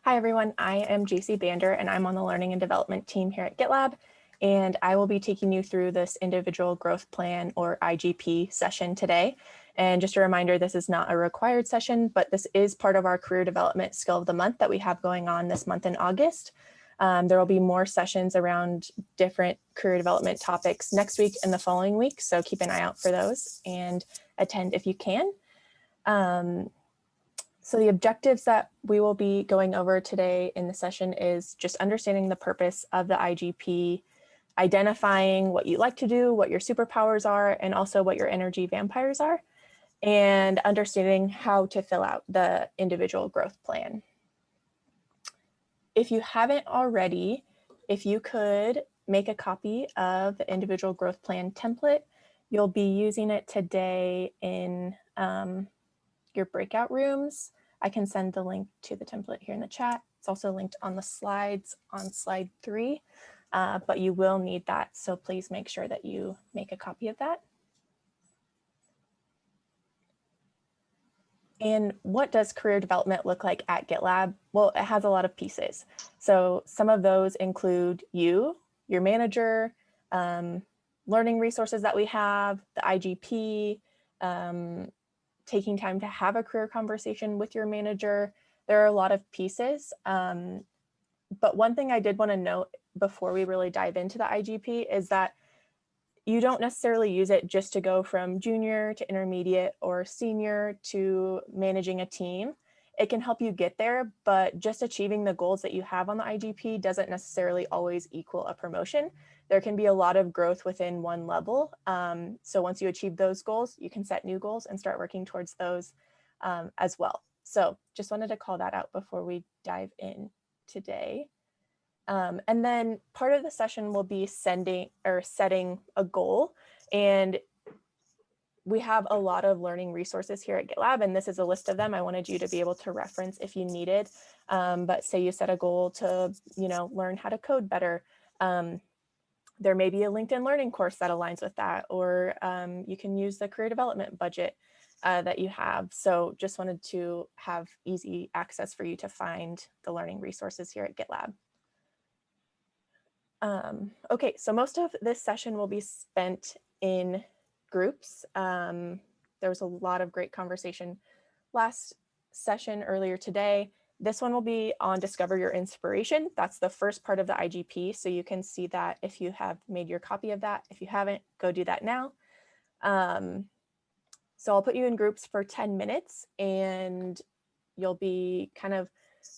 Hi, everyone. I am JC Bander, and I'm on the Learning and Development team here at GitLab. And I will be taking you through this Individual Growth Plan, or IGP, session today. And just a reminder, this is not a required session, but this is part of our Career Development Skill of the Month that we have going on this month in August. There will be more sessions around different career development topics next week and the following week, so keep an eye out for those and attend if you can. So the objectives that we will be going over today in the session is just understanding the purpose of the IGP, identifying what you like to do, what your superpowers are, and also what your energy vampires are, and understanding how to fill out the individual growth plan. If you haven't already, if you could make a copy of the individual growth plan template, you'll be using it today in your breakout rooms. I can send the link to the template here in the chat. It's also linked on the slides on slide 3, but you will need that. So please make sure that you make a copy of that. And what does career development look like at GitLab? Well, it has a lot of pieces. So some of those include you, your manager, learning resources that we have, the IGP, taking time to have a career conversation with your manager. There are a lot of pieces. But one thing I did want to note before we really dive into the IGP is that you don't necessarily use it just to go from junior to intermediate or senior to managing a team. It can help you get there, but just achieving the goals that you have on the IGP doesn't necessarily always equal a promotion. There can be a lot of growth within one level. So once you achieve those goals, you can set new goals and start working towards those as well. So just wanted to call that out before we dive in today. And then part of the session will be setting a goal. And we have a lot of learning resources here at GitLab, and this is a list of them. I wanted you to be able to reference if you needed. But say you set a goal to, learn how to code better. There may be a LinkedIn Learning course that aligns with that, or you can use the career development budget that you have. So just wanted to have easy access for you to find the learning resources here at GitLab. Okay, so most of this session will be spent in groups. There was a lot of great conversation last session earlier today. This one will be on Discover Your Inspiration. That's the first part of the IGP. So you can see that if you have made your copy of that. If you haven't, go do that now. So I'll put you in groups for 10 minutes and you'll be kind of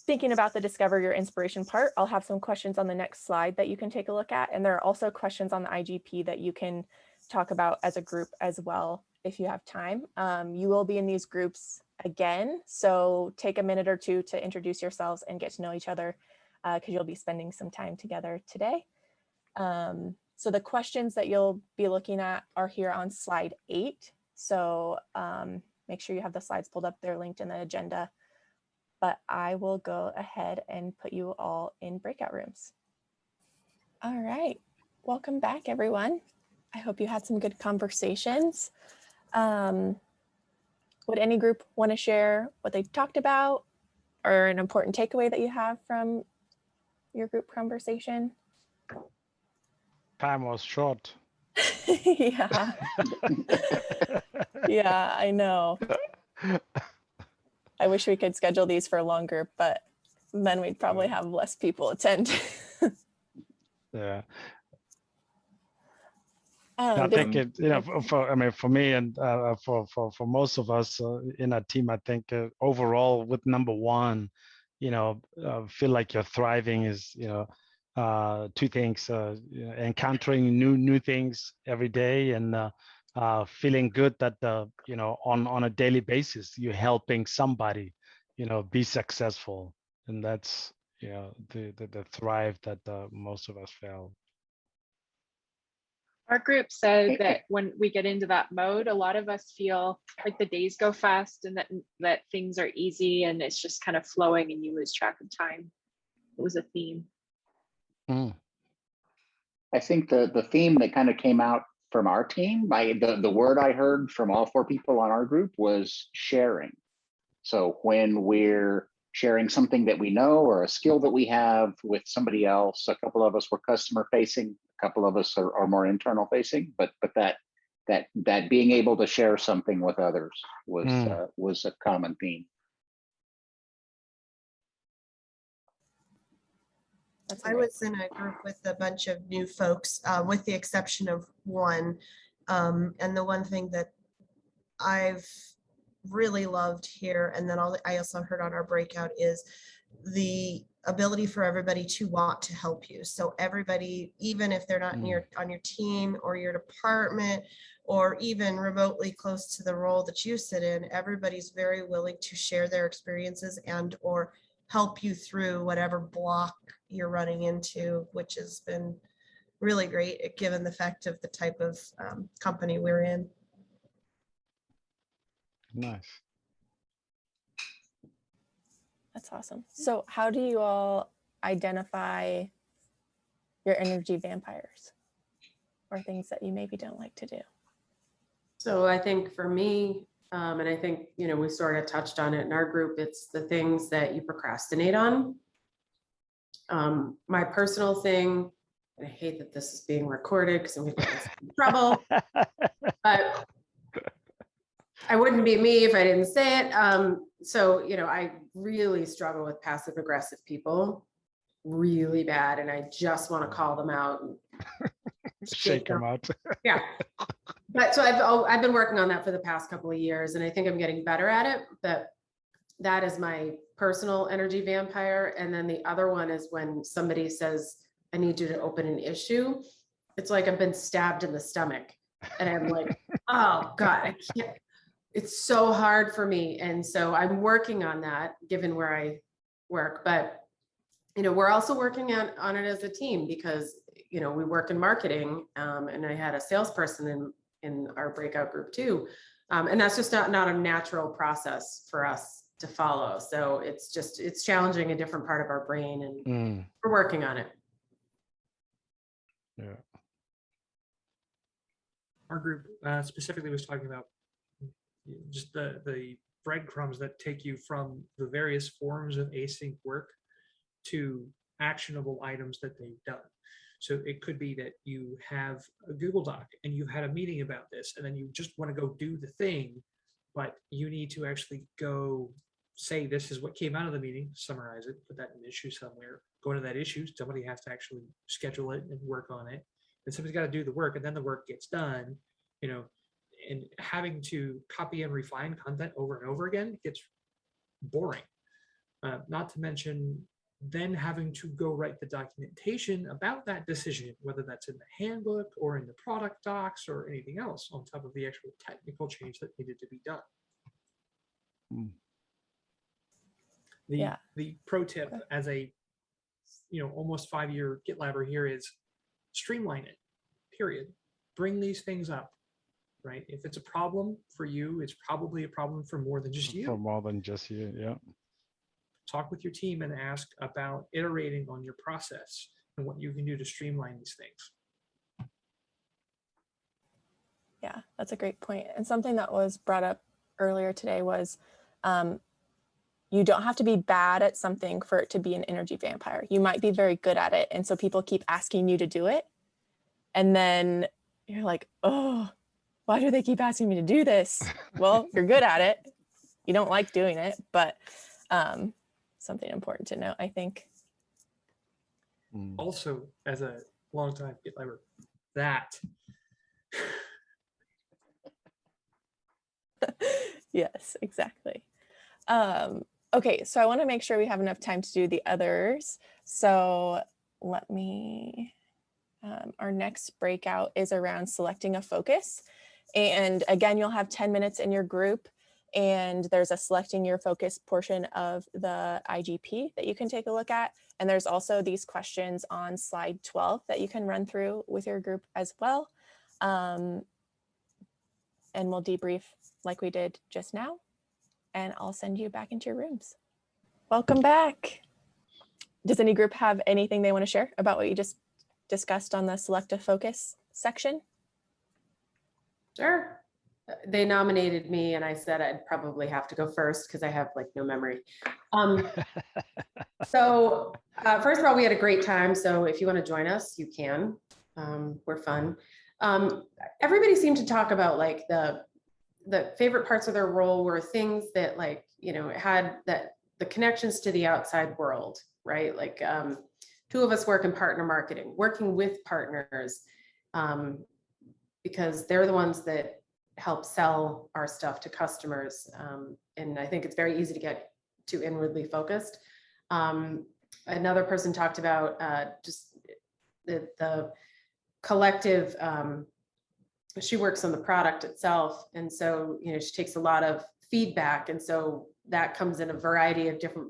thinking about the Discover Your Inspiration part. I'll have some questions on the next slide that you can take a look at. And there are also questions on the IGP that you can talk about as a group as well if you have time. You will be in these groups again, so take a minute or two to introduce yourselves and get to know each other because you'll be spending some time together today. So the questions that you'll be looking at are here on slide 8. So make sure you have the slides pulled up. They're linked in the agenda. But I will go ahead and put you all in breakout rooms. All right, welcome back, everyone. I hope you had some good conversations. Would any group want to share what they talked about or an important takeaway that you have from your group conversation? Time was short. Yeah. Yeah, I know. I wish we could schedule these for longer, but then we'd probably have less people attend. Yeah. I think it, for me and for most of us in our team, I think overall with number one, feel like you're thriving is, two things: encountering new things every day, and feeling good that on a daily basis you're helping somebody, be successful, and that's the thrive that most of us feel. Our group said that when we get into that mode, a lot of us feel like the days go fast and that things are easy and it's just kind of flowing and you lose track of time. It was a theme. I think the theme that kind of came out from our team, the word I heard from all 4 people on our group was sharing. So when we're sharing something that we know or a skill that we have with somebody else. A couple of us were customer facing, a couple of us are more internal facing, but that being able to share something with others was a common theme. I was in a group with a bunch of new folks, with the exception of one. And the one thing that I've really loved here, and then I also heard on our breakout, is the ability for everybody to want to help you. So everybody, even if they're not on your team or your department, or even remotely close to the role that you sit in, everybody's very willing to share their experiences and or help you through whatever block you're running into, which has been really great given the fact of the type of company we're in. Nice. That's awesome. So how do you all identify your energy vampires or things that you maybe don't like to do? So I think for me, and I think, we sort of touched on it in our group, it's the things that you procrastinate on. My personal thing, and I hate that this is being recorded because I'm going to get in trouble, but I wouldn't be me if I didn't say it. So, I really struggle with passive aggressive people really bad. And I just want to call them out and shake them out. Yeah. But so I've been working on that for the past couple of years, and I think I'm getting better at it. But that is my personal energy vampire. And then the other one is when somebody says, I need you to open an issue. It's like I've been stabbed in the stomach. And I'm like, oh God, I can't. It's so hard for me. And so I'm working on that given where I work. But, we're also working on it as a team because, we work in marketing. And I had a salesperson in our breakout group too. And that's just not a natural process for us to follow. So it's challenging a different part of our brain, and we're working on it. Yeah. Our group specifically was talking about just the breadcrumbs that take you from the various forms of async work to actionable items that they've done. So it could be that you have a Google Doc and you've had a meeting about this, and then you just want to go do the thing, but you need to actually go say, this is what came out of the meeting, summarize it, put that in an issue somewhere, go to that issue. Somebody has to actually schedule it and work on it. And somebody's got to do the work, and then the work gets done, and having to copy and refine content over and over again gets boring. Not to mention then having to go write the documentation about that decision, whether that's in the handbook or in the product docs or anything else, on top of the actual technical change that needed to be done. The pro tip as a almost 5-year GitLabber here is streamline it, period. Bring these things up, right? If it's a problem for you, it's probably a problem for more than just you. For more than just you, yeah. Talk with your team and ask about iterating on your process and what you can do to streamline these things. Yeah, that's a great point. And something that was brought up earlier today was you don't have to be bad at something for it to be an energy vampire. You might be very good at it. And so people keep asking you to do it. And then you're like, oh, why do they keep asking me to do this? Well, you're good at it. You don't like doing it, but something important to note, I think. Also, as a longtime GitLabber, that. Yes, exactly. Okay, so I want to make sure we have enough time to do the others. So let me, our next breakout is around selecting a focus. And again, you'll have 10 minutes in your group, and there's a selecting your focus portion of the IGP that you can take a look at. And there's also these questions on slide 12 that you can run through with your group as well. And we'll debrief like we did just now, and I'll send you back into your rooms. Welcome back. Does any group have anything they want to share about what you just discussed on the selective focus section? Sure. they nominated me and I said I'd probably have to go first because I have like no memory. So first of all, we had a great time. So if you want to join us, you can. We're fun. Everybody seemed to talk about like the favorite parts of their role were things that like, you know, it had that the connections to the outside world, right? Like two of us work in partner marketing, working with partners, because they're the ones that help sell our stuff to customers. And I think it's very easy to get too inwardly focused. Another person talked about just the collective, she works on the product itself. And so, you know, she takes a lot of feedback. And so that comes in a variety of different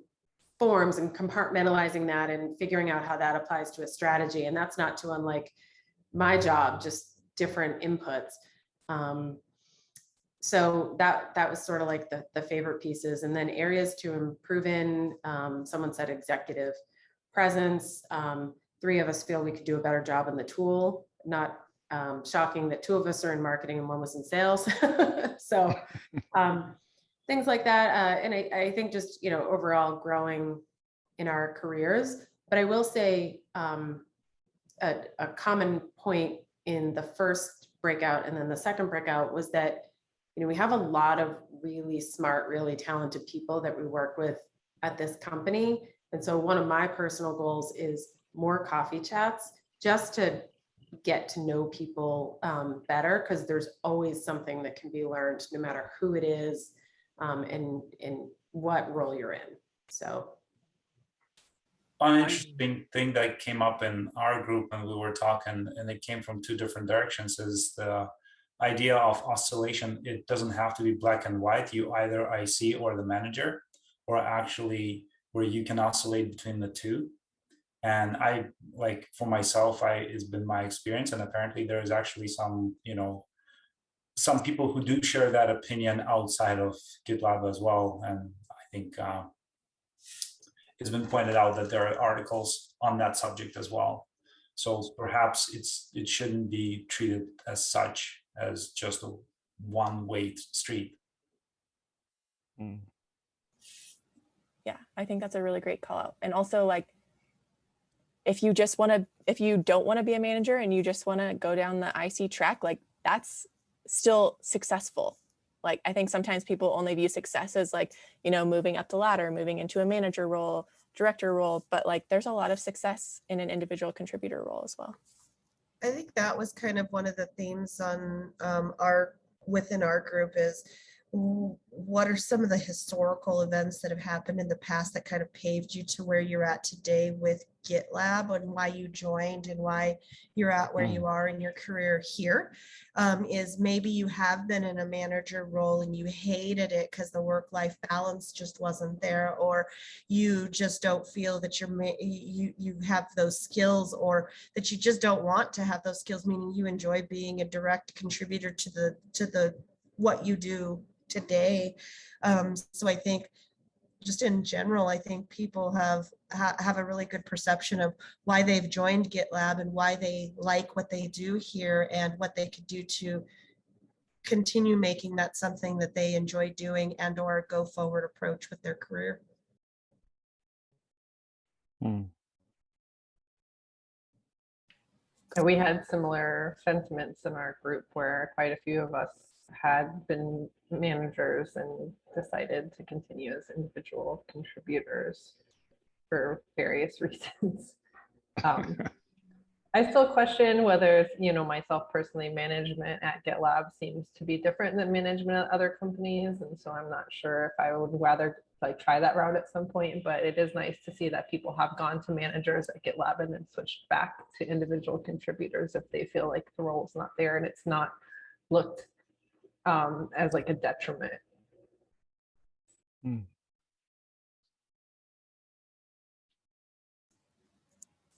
forms and compartmentalizing that and figuring out how that applies to a strategy. And that's not too unlike my job, just different inputs. So that was sort of like the favorite pieces. And then areas to improve in, someone said executive presence. Three of us feel we could do a better job in the tool. Not shocking that two of us are in marketing and one was in sales. So things like that. And I think just, you know, overall growing in our careers. But I will say a common point in the first breakout and then the second breakout was that, you know, we have a lot of really smart, really talented people that we work with at this company. And so one of my personal goals is more coffee chats just to get to know people better, because there's always something that can be learned no matter who it is and what role you're in. So one interesting thing that came up in our group when we were talking, and it came from two different directions, is the idea of oscillation. It doesn't have to be black and white. You either IC or the manager, or actually where you can oscillate between the two. And I, like, for myself, it's been my experience, and apparently there is actually some, you know, some people who do share that opinion outside of GitLab as well. And I think it's been pointed out that there are articles on that subject as well. So perhaps it shouldn't be treated as such, as just a one-way street. Yeah, I think that's a really great call out. And also, like, if you don't want to be a manager and you just want to go down the IC track, like, that's still successful. Like, I think sometimes people only view success as like, you know, moving up the ladder, moving into a manager role, director role, but like there's a lot of success in an individual contributor role as well. I think that was kind of one of the themes on within our group is what are some of the historical events that have happened in the past that kind of paved you to where you're at today with GitLab, and why you joined and why you're at where you are in your career here. Is maybe you have been in a manager role and you hated it because the work-life balance just wasn't there, or you just don't feel that you have those skills, or that you just don't want to have those skills, meaning you enjoy being a direct contributor to the what you do today. So I think just in general, I think people have a really good perception of why they've joined GitLab and why they like what they do here and what they could do to continue making that something that they enjoy doing and or go forward approach with their career. We had similar sentiments in our group where quite a few of us had been managers and decided to continue as individual contributors for various reasons. I still question whether, you know, myself personally, management at GitLab seems to be different than management at other companies. And so I'm not sure if I would rather like try that route at some point, but it is nice to see that people have gone to managers at GitLab and then switched back to individual contributors if they feel like the role is not there and it's not looked as like a detriment.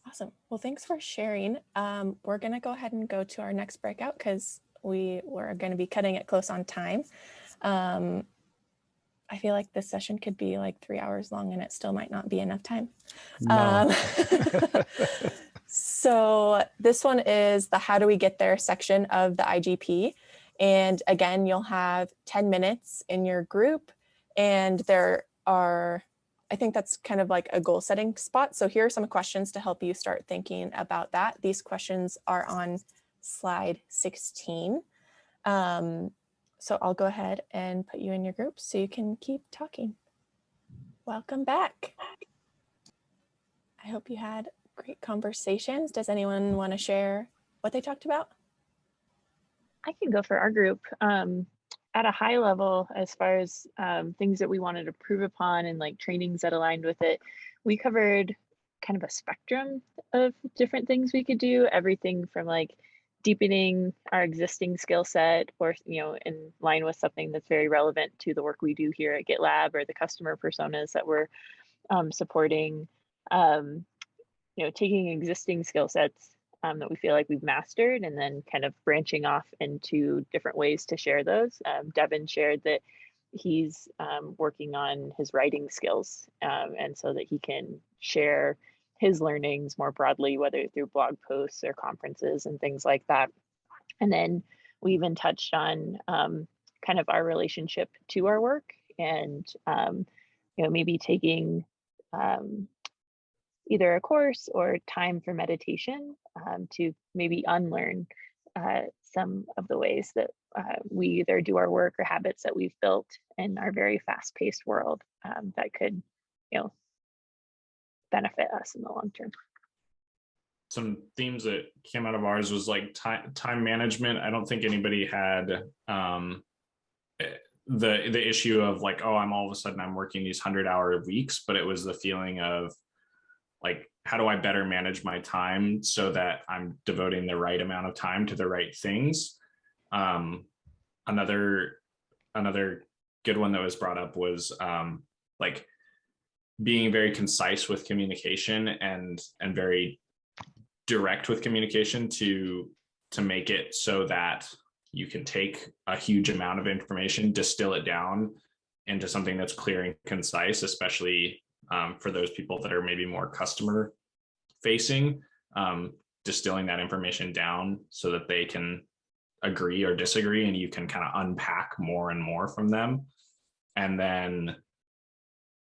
Awesome. Well, thanks for sharing. We're going to go ahead and go to our next breakout because we're going to be cutting it close on time. I feel like this session could be like 3 hours long and it still might not be enough time. No. So this one is the how do we get there section of the IGP. And again, you'll have 10 minutes in your group, and there are, I think that's kind of like a goal setting spot. So here are some questions to help you start thinking about that. These questions are on slide 16. So I'll go ahead and put you in your group so you can keep talking. Welcome back. I hope you had great conversations. Does anyone want to share what they talked about? I can go for our group. At a high level, as far as things that we wanted to improve upon and like trainings that aligned with it, we covered kind of a spectrum of different things we could do. Everything from like deepening our existing skill set, or in line with something that's very relevant to the work we do here at GitLab, or the customer personas that we're supporting. Taking existing skill sets that we feel like we've mastered, and then kind of branching off into different ways to share those. Devin shared that he's working on his writing skills, and so that he can share his learnings more broadly, whether through blog posts or conferences and things like that. And then we even touched on kind of our relationship to our work, and maybe taking either a course or time for meditation to maybe unlearn some of the ways that we either do our work or habits that we've built in our very fast-paced world that could, benefit us in the long term. Some themes that came out of ours was like time management. I don't think anybody had the issue of like, oh, I'm all of a sudden I'm working these 100-hour weeks, but it was the feeling of like, how do I better manage my time so that I'm devoting the right amount of time to the right things? Another good one that was brought up was like being very concise with communication and very direct with communication to make it so that you can take a huge amount of information, distill it down into something that's clear and concise, especially for those people that are maybe more customer facing, distilling that information down so that they can agree or disagree, and you can kind of unpack more and more from them. And then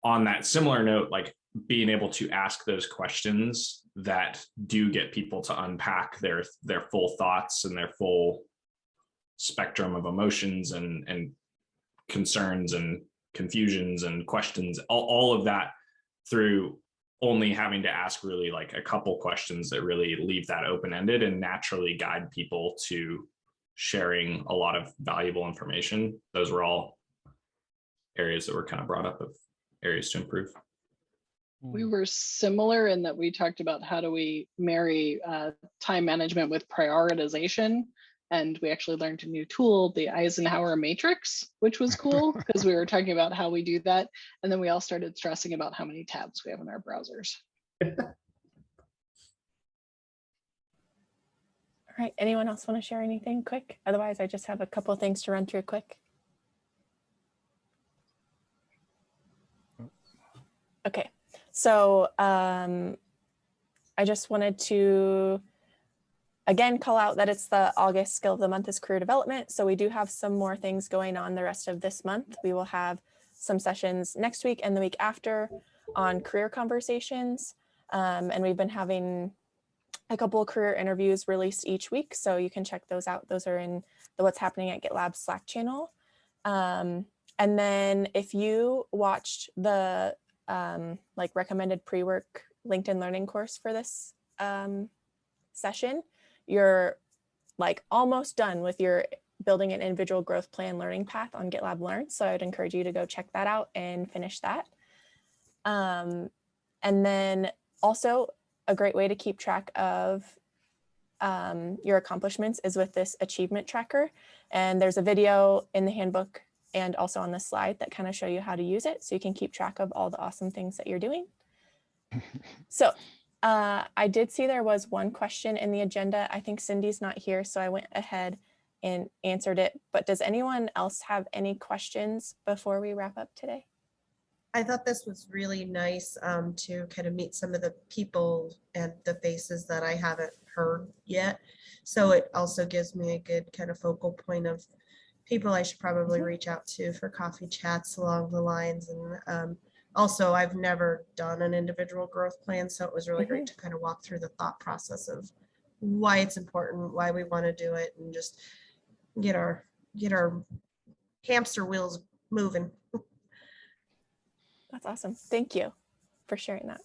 on that similar note, like being able to ask those questions that do get people to unpack their full thoughts and their full spectrum of emotions and concerns and confusions and questions, all of that, through only having to ask really like a couple questions that really leave that open-ended and naturally guide people to sharing a lot of valuable information. Those were all areas that were kind of brought up of areas to improve. We were similar in that we talked about how do we marry time management with prioritization. And we actually learned a new tool, the Eisenhower matrix, which was cool because we were talking about how we do that. And then we all started stressing about how many tabs we have in our browsers. All right, anyone else want to share anything quick? Otherwise, I just have a couple of things to run through quick. Okay, so I just wanted to again call out that it's the August skill of the month is career development. So we do have some more things going on the rest of this month. We will have some sessions next week and the week after on career conversations. And we've been having a couple of career interviews released each week. So you can check those out. Those are in the What's Happening at GitLab Slack channel. And then if you watched the like recommended pre-work LinkedIn learning course for this session, you're like almost done with your building an individual growth plan learning path on GitLab Learn. So I'd encourage you to go check that out and finish that. And then also a great way to keep track of your accomplishments is with this achievement tracker. And there's a video in the handbook and also on the slide that kind of show you how to use it. So you can keep track of all the awesome things that you're doing. So I did see there was one question in the agenda. I think Cindy's not here, so I went ahead and answered it. But does anyone else have any questions before we wrap up today? I thought this was really nice to kind of meet some of the people and the faces that I haven't heard yet. So it also gives me a good kind of focal point of people I should probably reach out to for coffee chats along the lines. And also, I've never done an individual growth plan, so it was really great to kind of walk through the thought process of why it's important, why we want to do it, and just get our hamster wheels moving. That's awesome. Thank you for sharing that.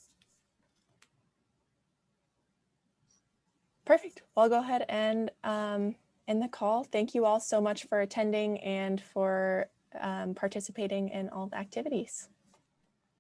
Perfect. Well, I'll go ahead and end the call. Thank you all so much for attending and for participating in all the activities.